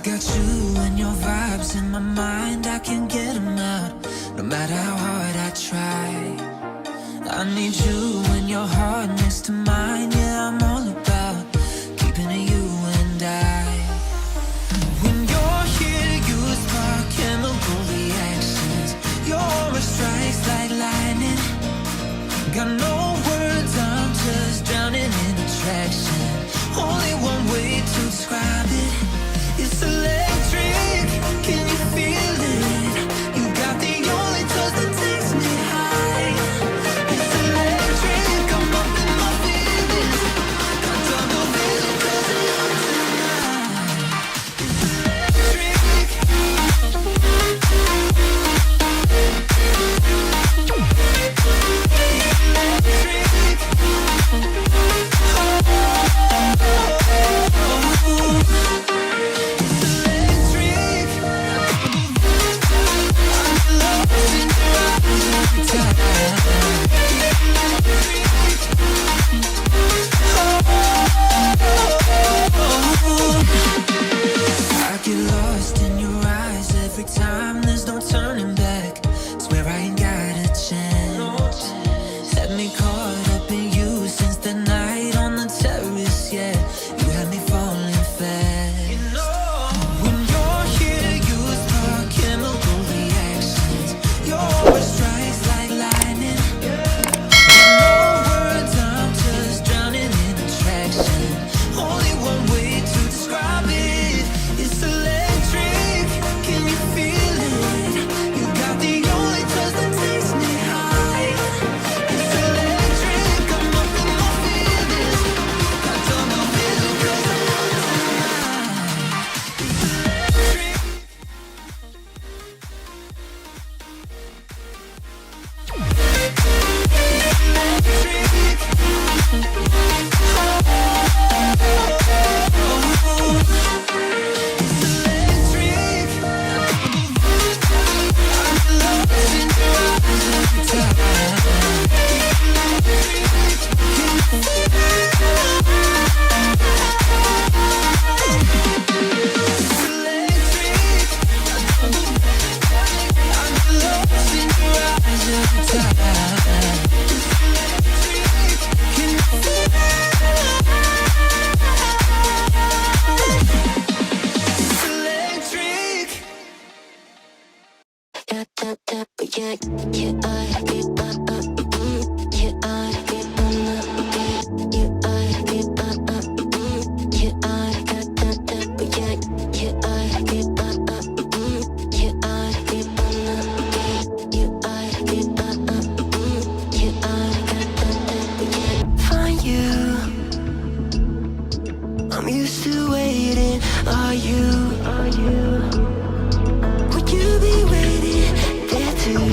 got you and your vibes in my mind, I can't get them out, no matter how hard I try. I need you and your heart next to mine, yeah, I'm all about keeping it you and I. When you're here, you spark chemical reactions, your aura strikes like lightning. Got no words, I'm just drowning in attraction. Only one way to describe it. It's electric, can you feel it? You got the only touch that takes me high. It's electric, I'm up in my feelings. Got double vision 'cause of you tonight. It's electric. I get lost in your eyes every time, there's no turning back. Swear I ain't got a chance. Had me caught up in you since the night on the terrace, yeah. You had me falling fast. When you're here, you spark chemical reactions. Your aura strikes like lightning. No words, I'm just drowning in attraction. Only one way to describe it. It's electric, can you feel it? You got the only touch that takes me high. It's electric, I'm up in my feelings. Got double vision 'cause of you tonight. It's electric. Find you, I'm used to waiting. Are you? Would you be waiting there too?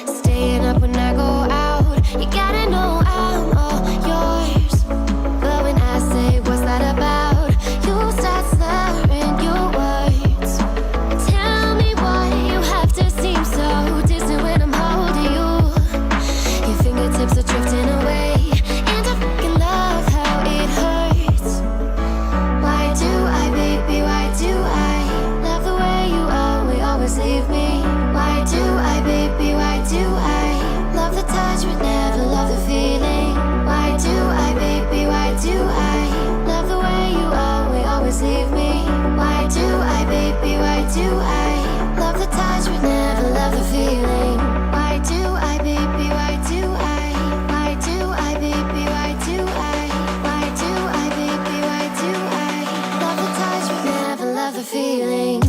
Staying up when I go out, you gotta know I'm all yours. But when I say what's that about, you start slurring your words. Tell me why you have to seem so distant when I'm holding you. Your fingertips are drifting away, and I fucking love how it hurts. Why do I, baby, why do I love the way you always leave me? Why do I, baby, why do I love the touch but never love the feeling? Why do I, baby, why do I love the way you always leave me? Why do I, baby, why do I love the touch but never love the feeling? Why do I, baby, why do I? Why do I, baby, why do I? Why do I, baby, why do I love the touch but never love the feeling?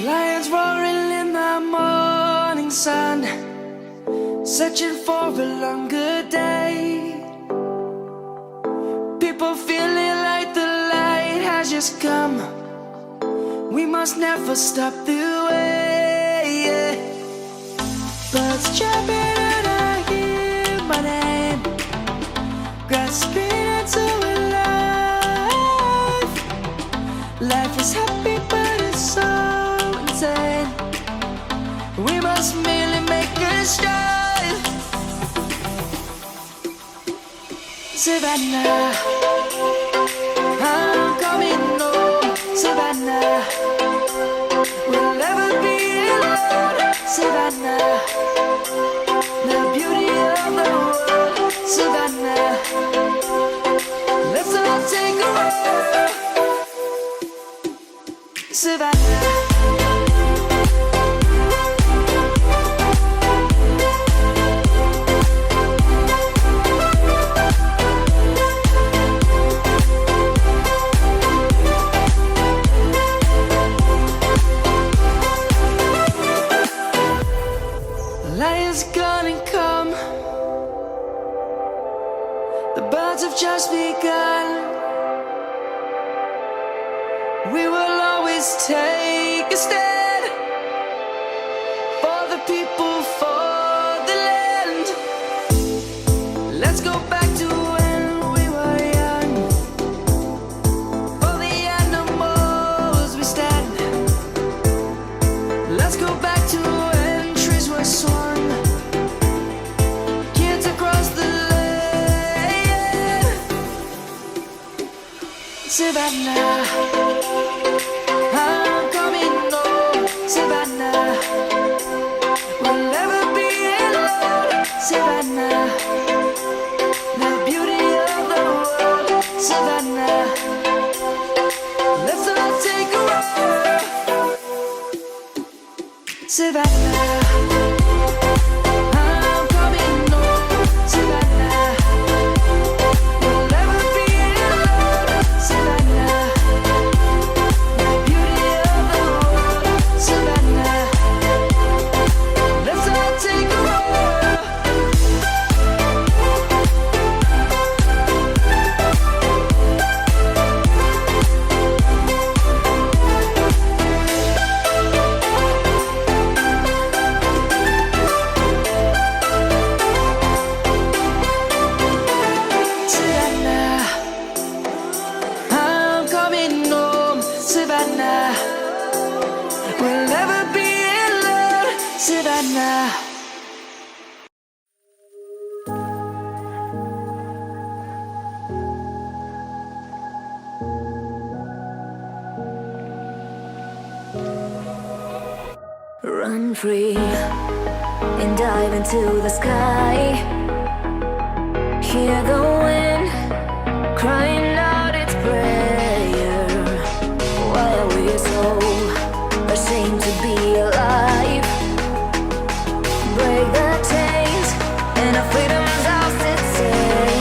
Lions roaring in the morning sun, searching for a longer day. People feeling like the light has just come. We must never stop the way. Birds chirping and I hear my name, grasping into a life. Life is happy but it's so insane. We must merely make a strive. Savannah, I'm coming home. Savannah, we'll never be alone. Savannah, the beauty of the world. Savannah, let's all take a walk. Savannah. Lion's gonna come. The birds have just begun. We will always take a stand for the people, for the land. Let's go back to when we were young. For the animals we stand. Let's go back to when trees were swung. Kids across the land. Savannah, I'm coming home. Savannah, we'll never be alone. Savannah, the beauty of the world. Savannah, let's all take a walk. Savannah, I'm coming home. Savannah, we'll never be alone. Savannah, the beauty of the world. Savannah, let's all take a walk. Run free and dive into the sky. Hear the wind crying out its prayer. Why are we so ashamed to be alive? Break the chains and our freedom's ours to take.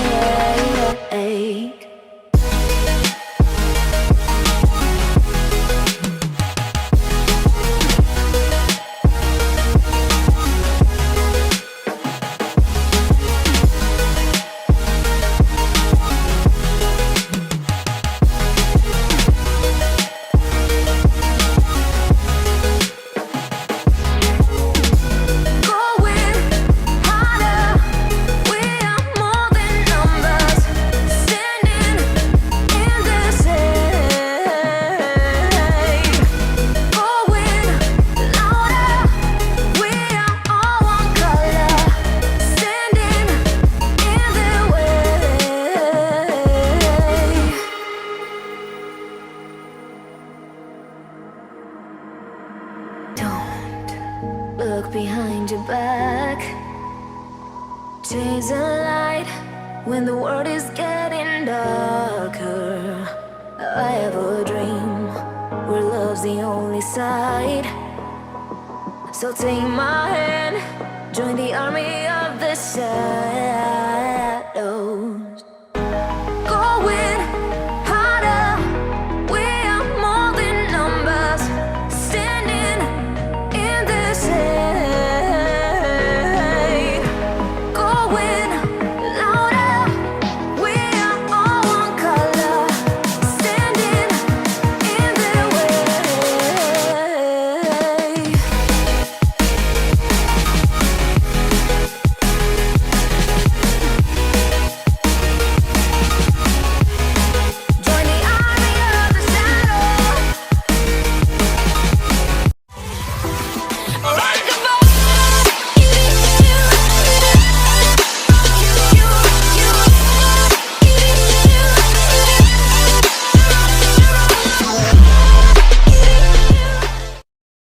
Look behind your back. Chase a light when the world is getting darker. I have a dream where love's the only side. So take my hand, join the army of the shadows.